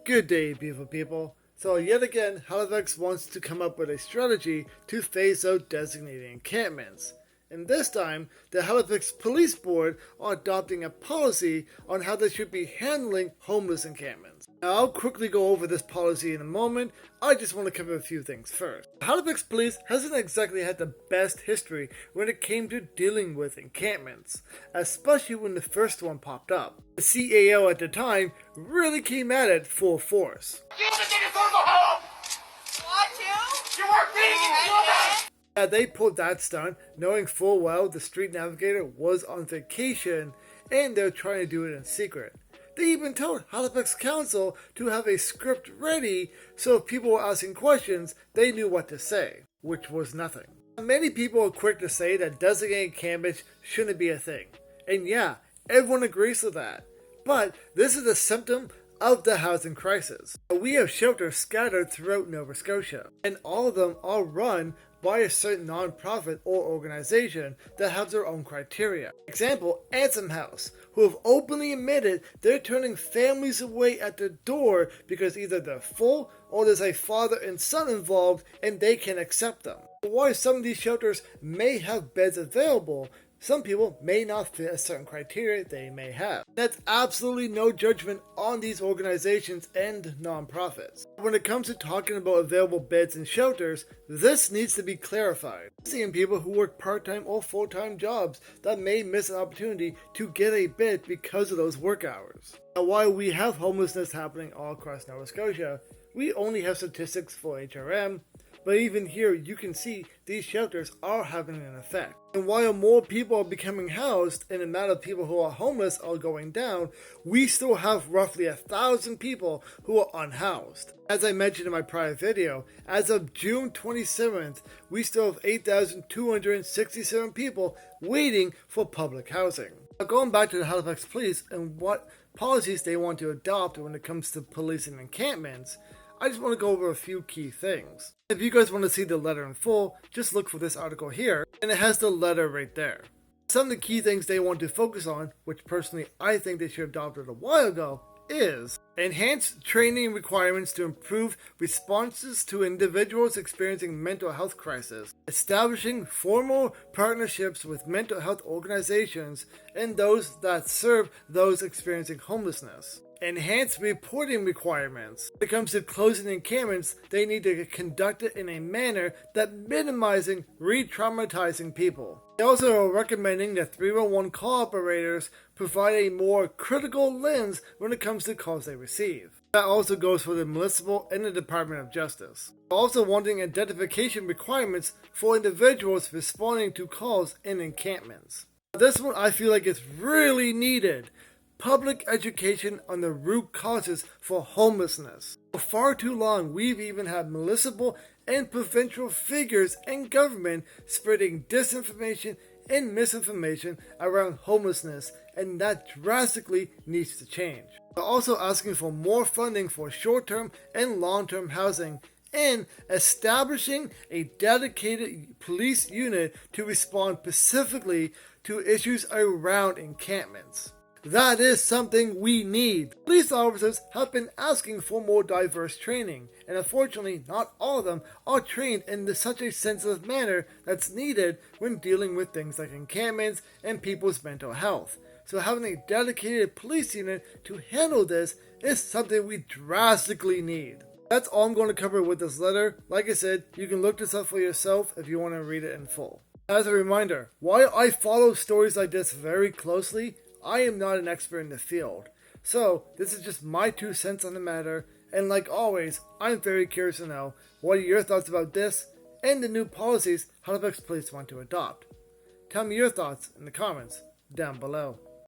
Good day, beautiful people. So yet again, Halifax wants to come up with a strategy to phase out designating encampments. And this time, the Halifax Police Board are adopting a policy on how they should be handling homeless encampments. Now, I'll quickly go over this policy in a moment. I just want to cover a few things first. Halifax Police hasn't exactly had the best history when it came to dealing with encampments, especially when the first one popped up. The CAO at the time really came at it full force. You want to take us over home? Want to? You are being They pulled that stunt, knowing full well the street navigator was on vacation and they're trying to do it in secret. They even told Halifax Council to have a script ready so if people were asking questions, they knew what to say, which was nothing. Many people are quick to say that designating encampments shouldn't be a thing. And yeah, everyone agrees with that. But this is a symptom of the housing crisis. We have shelters scattered throughout Nova Scotia, and all of them are run by a certain non-profit or organization that have their own criteria. Example, Ansem House, who have openly admitted they're turning families away at the door because either they're full or there's a father and son involved and they can't accept them. While some of these shelters may have beds available, some people may not fit a certain criteria they may have. That's absolutely no judgment on these organizations and nonprofits. When it comes to talking about available beds and shelters, this needs to be clarified. Seeing people who work part-time or full-time jobs that may miss an opportunity to get a bed because of those work hours. Now, while we have homelessness happening all across Nova Scotia, we only have statistics for HRM, but even here you can see these shelters are having an effect. And while more people are becoming housed and the amount of people who are homeless are going down, we still have roughly 1,000 people who are unhoused. As I mentioned in my prior video, as of June 27th, we still have 8,267 people waiting for public housing. Now, going back to the Halifax Police and what policies they want to adopt when it comes to policing encampments, I just want to go over a few key things. If you guys want to see the letter in full, just look for this article here, and it has the letter right there. Some of the key things they want to focus on, which personally I think they should have adopted a while ago, is enhanced training requirements to improve responses to individuals experiencing mental health crisis, establishing formal partnerships with mental health organizations and those that serve those experiencing homelessness. Enhanced reporting requirements. When it comes to closing encampments, they need to conduct it in a manner that minimizing re-traumatizing people. They also are recommending that 311 call operators provide a more critical lens when it comes to calls they receive. That also goes for the municipal and the Department of Justice. Also wanting identification requirements for individuals responding to calls in encampments. This one I feel like is really needed. Public education on the root causes for homelessness. For far too long, we've even had municipal and provincial figures and government spreading disinformation and misinformation around homelessness, and that drastically needs to change. We're also asking for more funding for short-term and long-term housing and establishing a dedicated police unit to respond specifically to issues around encampments. That is something we need. Police officers have been asking for more diverse training, and unfortunately not all of them are trained in such a sensitive manner that's needed when dealing with things like encampments and people's mental health. So having a dedicated police unit to handle this is something we drastically need. That's all I'm going to cover with this letter. Like I said, you can look this up for yourself if you want to read it in full. As a reminder, while I follow stories like this very closely, I am not an expert in the field, so this is just my 2 cents on the matter, and like always, I'm very curious to know what are your thoughts about this and the new policies Halifax Police want to adopt. Tell me your thoughts in the comments down below.